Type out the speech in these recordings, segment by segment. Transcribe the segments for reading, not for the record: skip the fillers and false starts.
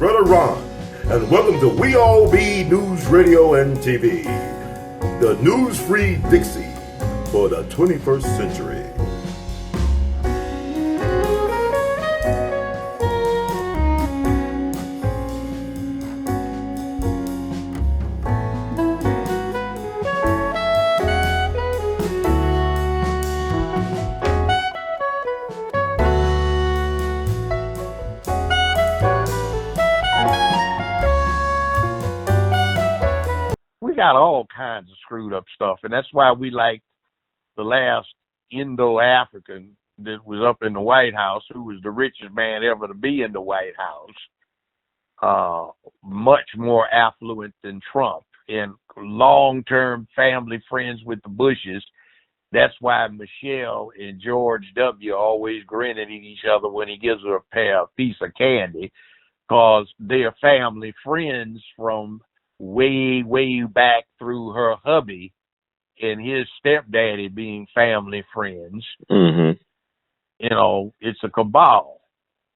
Brother Ron, and welcome to We All Be News Radio and TV, the news-free Dixie for the 21st century. We got all kinds of screwed up stuff, and that's why we like the last Indo-African that was up in the White House, who was the richest man ever to be in the White House, much more affluent than Trump, and long-term family friends with the Bushes. That's why Michelle and George W. always grinning at each other when he gives her a piece of candy, because they're family friends from way, way back through her hubby and his stepdaddy being family friends. Mm-hmm. You know, it's a cabal.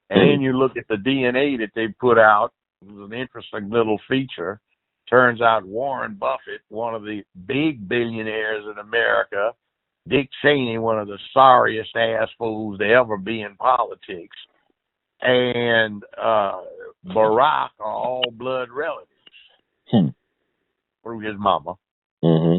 And then you look at the DNA that they put out. It was an interesting little feature. Turns out Warren Buffett, one of the big billionaires in America, Dick Cheney, one of the sorriest ass fools to ever be in politics, and Barack are all blood relatives through his mama. Mm-hmm.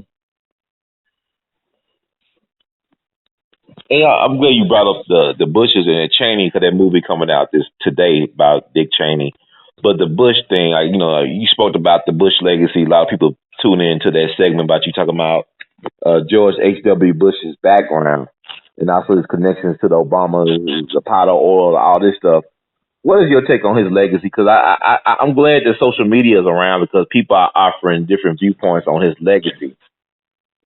Hey, I'm glad you brought up the Bushes and Cheney, because that movie coming out today about Dick Cheney. But the Bush thing, you spoke about the Bush legacy. A lot of people tune into that segment about you talking about George H.W. Bush's background and also his connections to the Obama, his Apollo oil, all this stuff. What is your take on his legacy? Because I'm glad that social media is around, because people are offering different viewpoints on his legacy.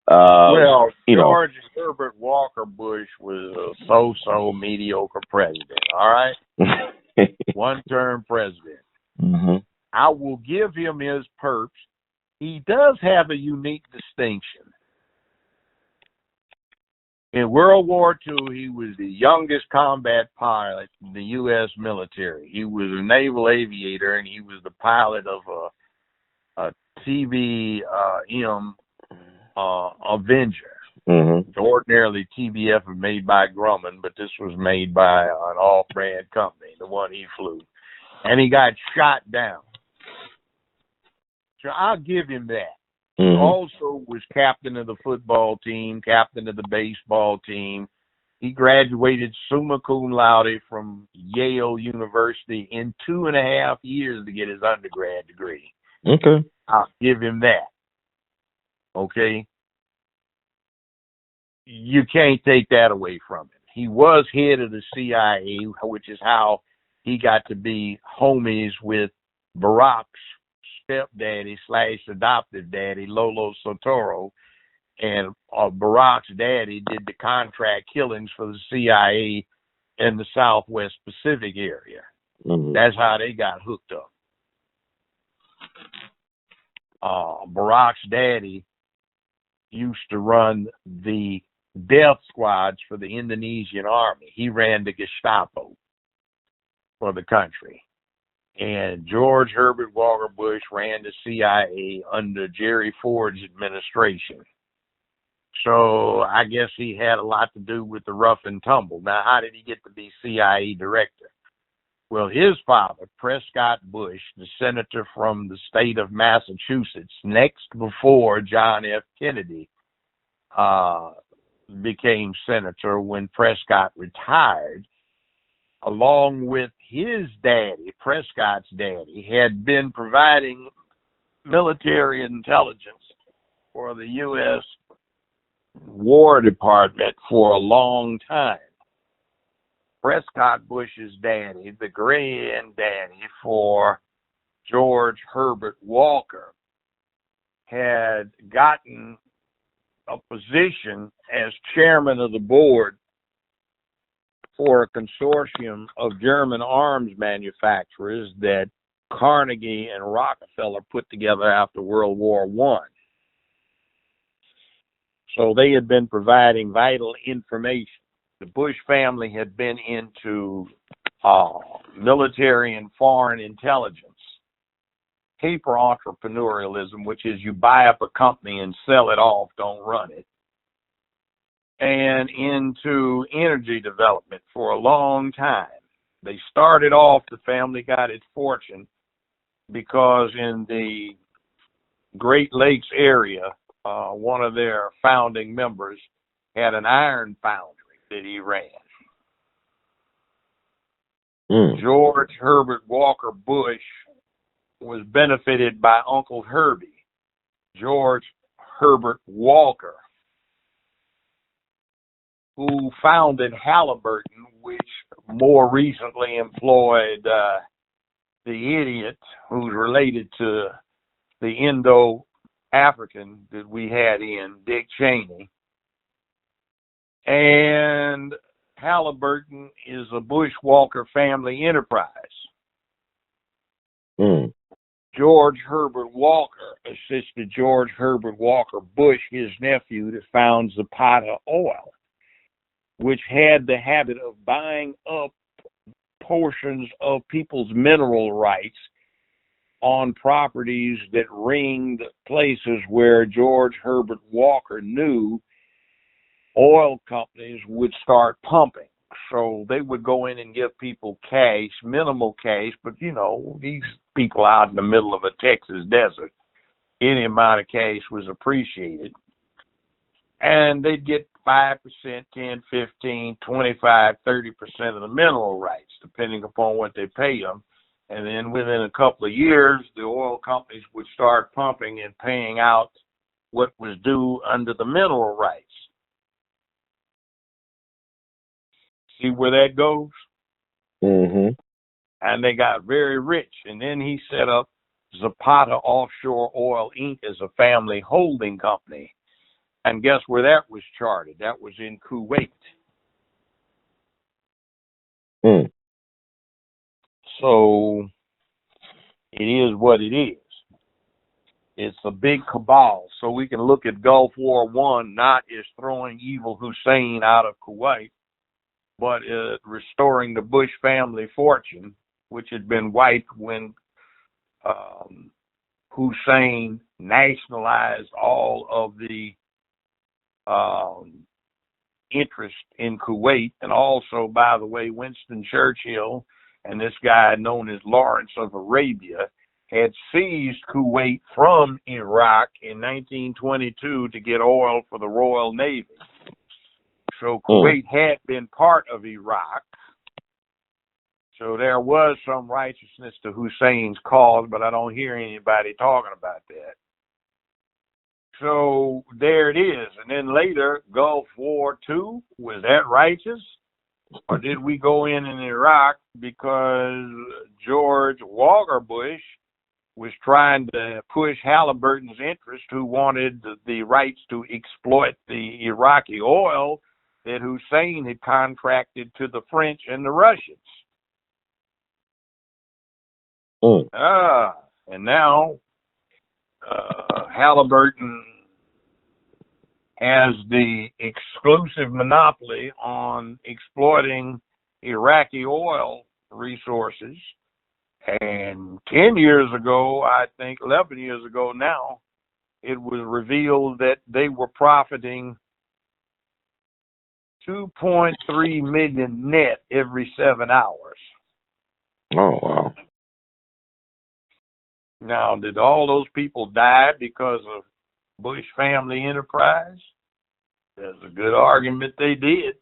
George Herbert Walker Bush was a so-so mediocre president, all right? One-term president. Mm-hmm. I will give him his perps. He does have a unique distinction. In World War II, he was the youngest combat pilot in the U.S. military. He was a naval aviator, and he was the pilot of a TBM Avenger. Mm-hmm. Ordinarily, TBF was made by Grumman, but this was made by an off-brand company, the one he flew. And he got shot down. So I'll give him that. Mm-hmm. Also was captain of the football team, captain of the baseball team. He graduated summa cum laude from Yale University in 2.5 years to get his undergrad degree. Okay. I'll give him that. Okay? You can't take that away from him. He was head of the CIA, which is how he got to be homies with Barack's stepdaddy / adoptive daddy, Lolo Sotoro, and Barack's daddy did the contract killings for the CIA in the Southwest Pacific area. Mm-hmm. That's how they got hooked up. Barack's daddy used to run the death squads for the Indonesian army. He ran the Gestapo for the country. And George Herbert Walker Bush ran the CIA under Jerry Ford's administration. So I guess he had a lot to do with the rough and tumble. Now, how did he get to be CIA director? Well, his father, Prescott Bush, the senator from the state of Massachusetts, next before John F. Kennedy became senator when Prescott retired, along with his daddy, Prescott's daddy, had been providing military intelligence for the U.S. War Department for a long time. Prescott Bush's daddy, the granddaddy for George Herbert Walker, had gotten a position as chairman of the board for a consortium of German arms manufacturers that Carnegie and Rockefeller put together after World War I. So they had been providing vital information. The Bush family had been into military and foreign intelligence paper entrepreneurialism, which is you buy up a company and sell it off, don't run it, and into energy development for a long time. They started off, the family got its fortune because in the Great Lakes area, one of their founding members had an iron foundry that he ran. George Herbert Walker Bush was benefited by Uncle Herbie, George Herbert Walker, who founded Halliburton, which more recently employed the idiot who's related to the Indo-African that we had in, Dick Cheney. And Halliburton is a Bush-Walker family enterprise. George Herbert Walker assisted George Herbert Walker Bush, his nephew, to found Zapata Oil, which had the habit of buying up portions of people's mineral rights on properties that ringed places where George Herbert Walker knew oil companies would start pumping. So they would go in and give people cash, minimal cash, but you know, these people out in the middle of a Texas desert, any amount of cash was appreciated. And they'd get 5%, 10, 15, 25, 30% of the mineral rights, depending upon what they pay them. And then within a couple of years, the oil companies would start pumping and paying out what was due under the mineral rights. See where that goes? And they got very rich. And then he set up Zapata Offshore Oil, Inc. as a family holding company. And guess where that was chartered? That was in Kuwait. So it is what it is. It's a big cabal. So we can look at Gulf War I not as throwing evil Hussein out of Kuwait, but restoring the Bush family fortune, which had been wiped when Hussein nationalized all of the interest in Kuwait. And also, by the way, Winston Churchill and this guy known as Lawrence of Arabia had seized Kuwait from Iraq in 1922 to get oil for the Royal Navy. So Kuwait had been part of Iraq. So there was some righteousness to Hussein's cause, but I don't hear anybody talking about that. So there it is. And then later, Gulf War II, was that righteous? Or did we go in Iraq because George Walker Bush was trying to push Halliburton's interest, who wanted the rights to exploit the Iraqi oil that Hussein had contracted to the French and the Russians? And now Halliburton has the exclusive monopoly on exploiting Iraqi oil resources. And 10 years ago, I think 11 years ago now, it was revealed that they were profiting $2.3 million net every 7 hours. Oh, wow. Now, did all those people die because of Bush family enterprise? There's a good argument they did.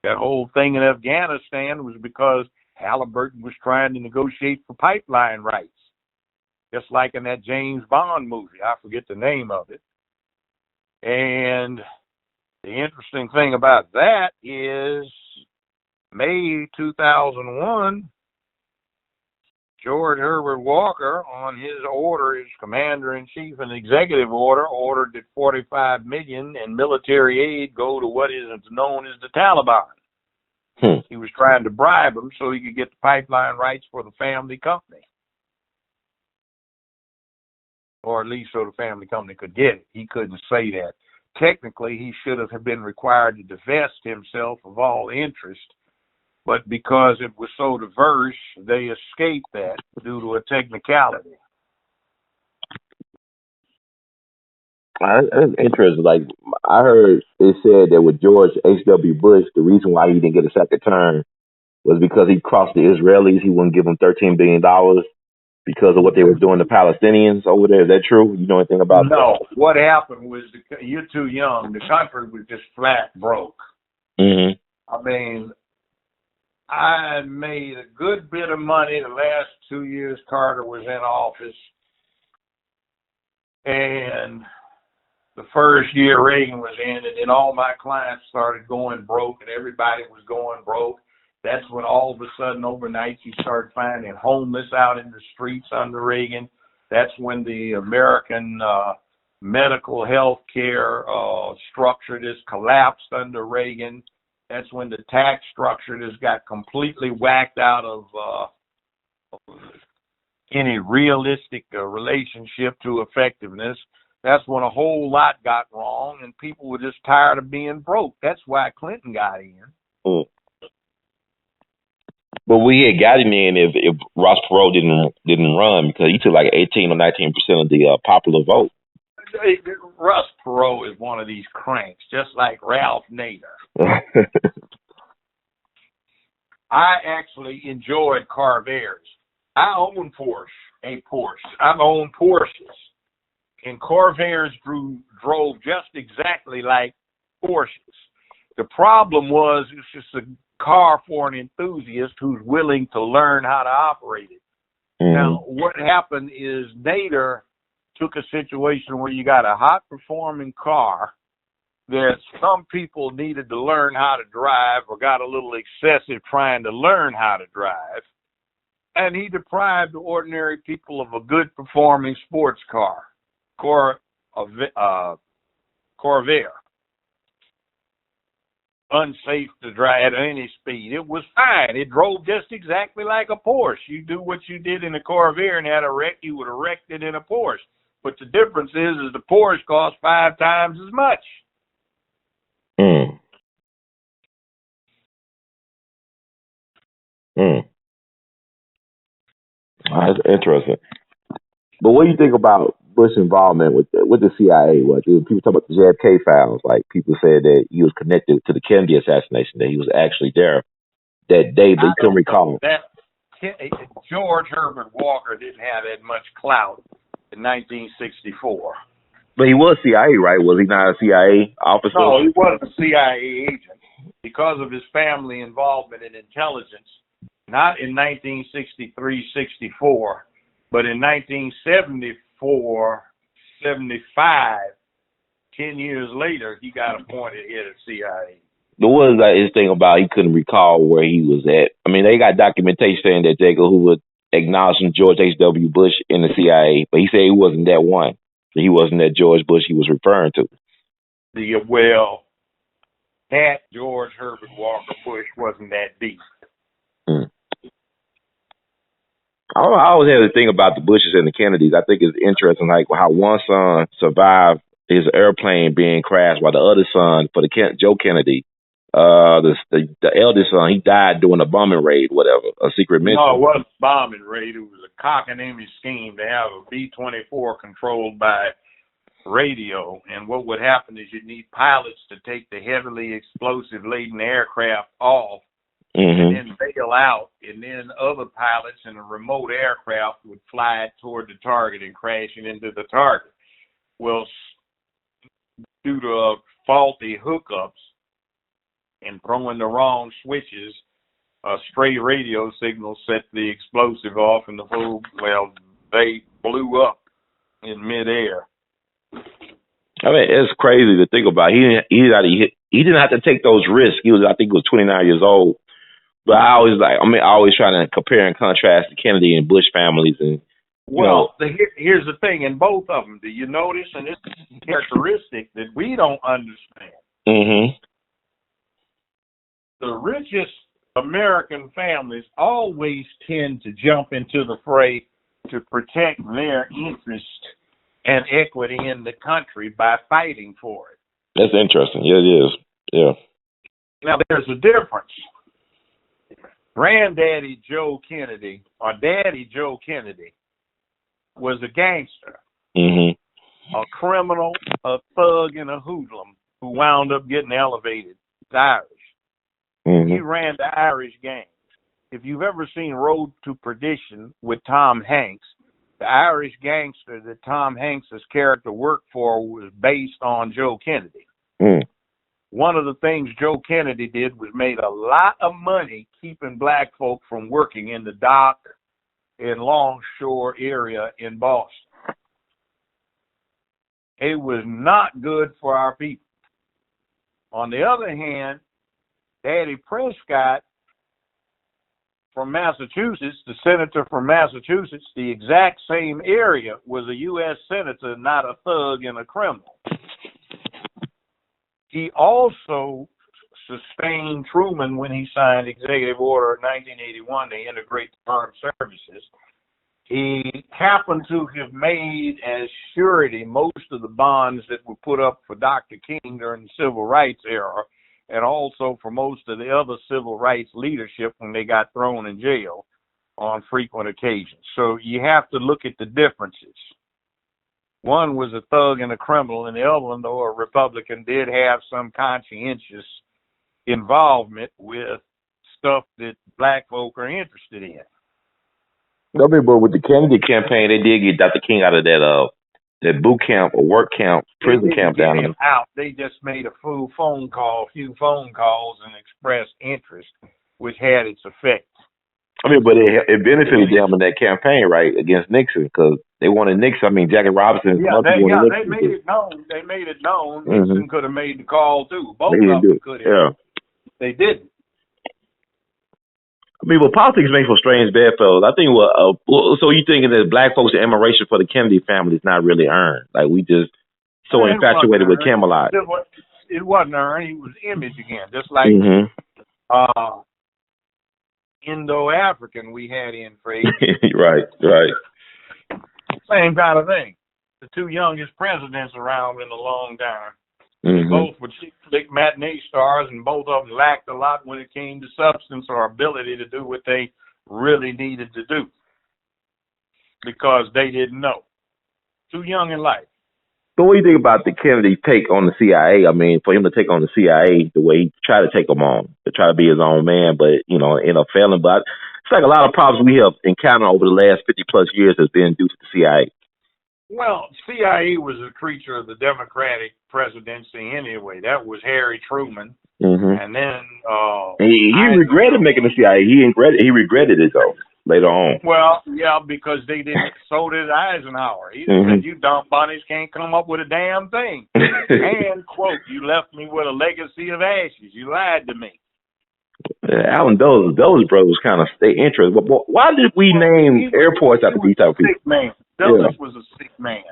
That whole thing in Afghanistan was because Halliburton was trying to negotiate for pipeline rights, just like in that James Bond movie. I forget the name of it. And the interesting thing about that is May 2001, George Herbert Walker, on his order, his commander-in-chief and executive order, ordered that $45 million in military aid go to what is known as the Taliban. He was trying to bribe them so he could get the pipeline rights for the family company. Or at least so the family company could get it. He couldn't say that. Technically, he should have been required to divest himself of all interest, but because it was so diverse, they escaped that due to a technicality. That's interesting. Like I heard it said that with George H.W. Bush, the reason why he didn't get a second term was because he crossed the Israelis. He wouldn't give them $13 billion because of what they were doing to Palestinians over there. Is that true? You know anything about that? No, what happened was you're too young. The country was just flat broke. Mm-hmm. I mean, I made a good bit of money the last 2 years Carter was in office, and the first year Reagan was in, and then all my clients started going broke, and everybody was going broke. That's when all of a sudden, overnight, you start finding homeless out in the streets under Reagan. That's when the American medical health care structure just collapsed under Reagan. That's when the tax structure just got completely whacked out of any realistic relationship to effectiveness. That's when a whole lot got wrong, and people were just tired of being broke. That's why Clinton got in. Mm. But we had gotten in if Ross Perot didn't run because he took like 18 or 19% of the popular vote. Russ Perot is one of these cranks, just like Ralph Nader. I actually enjoyed Corvairs. I own a Porsche. I've owned Porsches. And Corvairs drove just exactly like Porsches. The problem was it's just a car for an enthusiast who's willing to learn how to operate it. Mm-hmm. Now, what happened is Nader took a situation where you got a hot-performing car that some people needed to learn how to drive or got a little excessive trying to learn how to drive, and he deprived the ordinary people of a good-performing sports car, Corvair. Unsafe to drive at any speed. It was fine. It drove just exactly like a Porsche. You do what you did in a Corvair and had a wreck, you would have wrecked it in a Porsche. But the difference is the Porsche costs 5 times as much. Mm. Mm. That's interesting. But what do you think about Bush's involvement with the CIA? What people talk about the JFK files? Like people said that he was connected to the Kennedy assassination, that he was actually there that day, but he couldn't recall. George Herbert Walker didn't have that much clout in 1964. But he was CIA, right? Was he not a CIA officer? No, he wasn't a CIA agent because of his family involvement in intelligence. Not in 1963-64, but in 1974, 75, 10 years later, he got appointed head of CIA. There was his thing about he couldn't recall where he was at. I mean, they got documentation saying that J. Edgar Hoover acknowledged George H.W. Bush in the CIA, but he said he wasn't that one. He wasn't that George Bush he was referring to. That George Herbert Walker Bush wasn't that deep. Hmm. I always have the thing about the Bushes and the Kennedys. I think it's interesting, like how one son survived his airplane being crashed, while the other son, for Joe Kennedy, the eldest son, he died during a bombing raid, whatever, a secret mission. No, it wasn't a bombing raid. It was a cockamamie scheme to have a B-24 controlled by radio. And what would happen is you'd need pilots to take the heavily explosive-laden aircraft off, and then bail out, and then other pilots in a remote aircraft would fly it toward the target and crash it into the target. Well, due to faulty hookups and throwing the wrong switches, a stray radio signal set the explosive off, and they blew up in midair. I mean, it's crazy to think about. He didn't have to take those risks. I think he was 29 years old. But I always try to compare and contrast the Kennedy and Bush families. And here's the thing: in both of them, do you notice? And it's a characteristic that we don't understand. Mm-hmm. The richest American families always tend to jump into the fray to protect their interest and equity in the country by fighting for it. That's interesting. Yeah, it is. Yeah. Now, there's a difference. Granddaddy Joe Kennedy, or Daddy Joe Kennedy, was a gangster. Mm-hmm. a criminal, a thug, and a hoodlum who wound up getting elevated. It's Irish. He ran the Irish gangs. If you've ever seen Road to Perdition with Tom Hanks, the Irish gangster that Tom Hanks' character worked for was based on Joe Kennedy. One of the things Joe Kennedy did was made a lot of money keeping black folk from working in the dock and longshore area in Boston. It was not good for our people. On the other hand, Daddy Prescott from Massachusetts, the senator from Massachusetts, the exact same area, was a U.S. senator, not a thug and a criminal. He also sustained Truman when he signed Executive Order 1981 to integrate the armed services. He happened to have made as surety most of the bonds that were put up for Dr. King during the Civil Rights era, and also for most of the other civil rights leadership when they got thrown in jail on frequent occasions. So you have to look at the differences. One was a thug and a criminal, and the other one, though a Republican, did have some conscientious involvement with stuff that black folk are interested in. I mean, but with the Kennedy campaign, they did get Dr. King out of that boot camp or work camp, prison camp down there. Out. They just made a few phone calls and expressed interest, which had its effect. I mean, but it benefited them in that campaign, right, against Nixon, because they wanted Nixon. I mean, Jackie Robinson. They made it known. They made it known. Nixon could have made the call too. Both of them could have. Yeah. They didn't. I mean, well, politics makes for strange bedfellows. I think, so you thinking that black folks' admiration for the Kennedy family is not really earned? Like, we just so infatuated with Camelot. It wasn't earned. He was image again, just like Indo-African we had in for 8 years. Right. Same kind of thing. The two youngest presidents around in a long time. Both were chick matinee stars, and both of them lacked a lot when it came to substance or ability to do what they really needed to do because they didn't know. Too young in life. But what do you think about the Kennedy take on the CIA? I mean, for him to take on the CIA the way he tried to take them on, to try to be his own man, but, end up failing. But it's like a lot of problems we have encountered over the last 50 plus years has been due to the CIA. Well, CIA was a creature of the Democratic presidency anyway. That was Harry Truman. And then he regretted making the CIA. He regretted it, though, later on. Well, yeah, because they didn't. So did Eisenhower. He said, "You dumb bunnies can't come up with a damn thing." And, quote, "You left me with a legacy of ashes. You lied to me." Alan Dulles brothers kind of stay interested. Why did we name airports after these type of people? Sick man. Dulles was a sick man.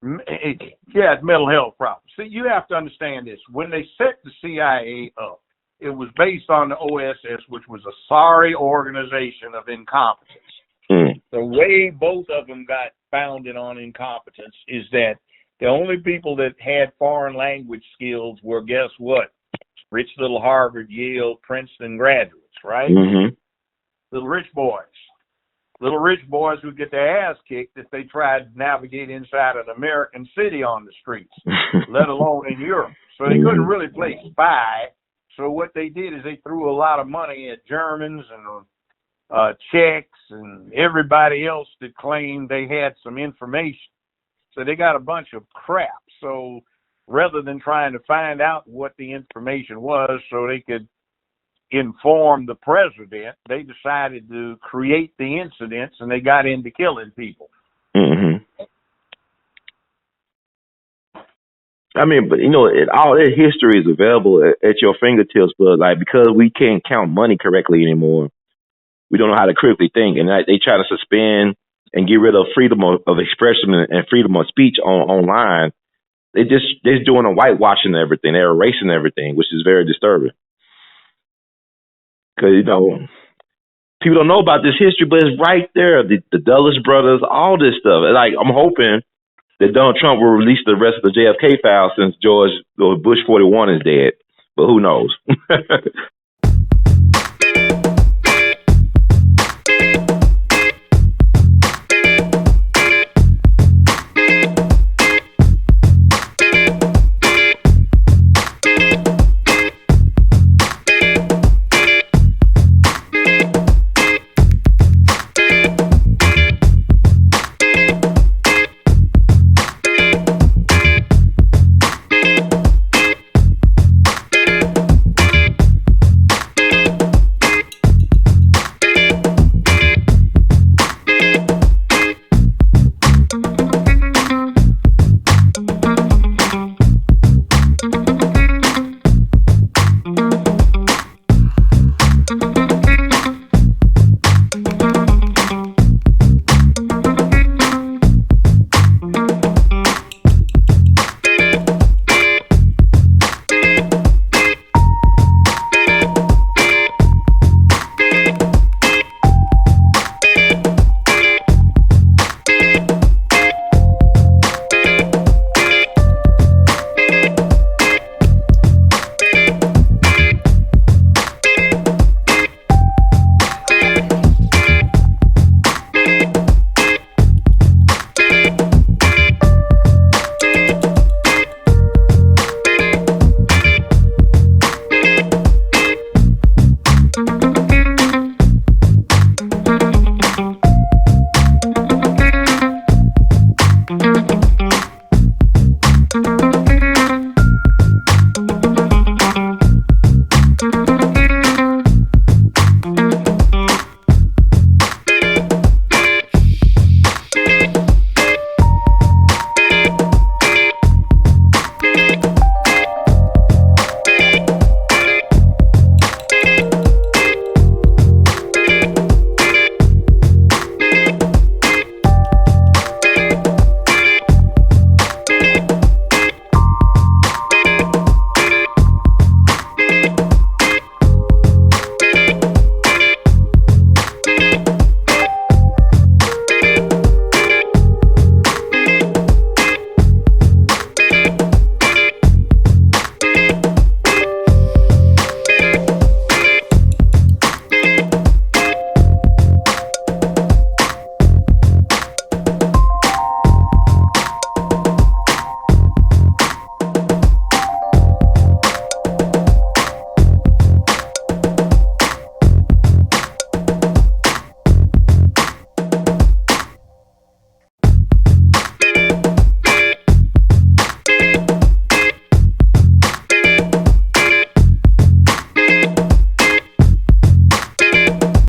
He had mental health problems. See, you have to understand this. When they set the CIA up, it was based on the OSS, which was a sorry organization of incompetence. The way both of them got founded on incompetence is that the only people that had foreign language skills were, guess what? Rich little Harvard, Yale, Princeton graduates, right? Little rich boys. Little rich boys who get their ass kicked if they tried to navigate inside an American city on the streets, let alone in Europe. So they couldn't really play spy. So what they did is they threw a lot of money at Germans and Czechs and everybody else that claimed they had some information. So they got a bunch of crap. So rather than trying to find out what the information was so they could inform the president, they decided to create the incidents, and they got into killing people. I mean, but all that history is available at your fingertips, but because we can't count money correctly anymore, we don't know how to critically think, and they try to suspend and get rid of freedom of expression and freedom of speech online. They're doing a whitewashing of everything. They're erasing everything, which is very disturbing. Because, people don't know about this history, but it's right there. The Dulles brothers, all this stuff. I'm hoping that Donald Trump will release the rest of the JFK files since George Bush 41 is dead. But who knows?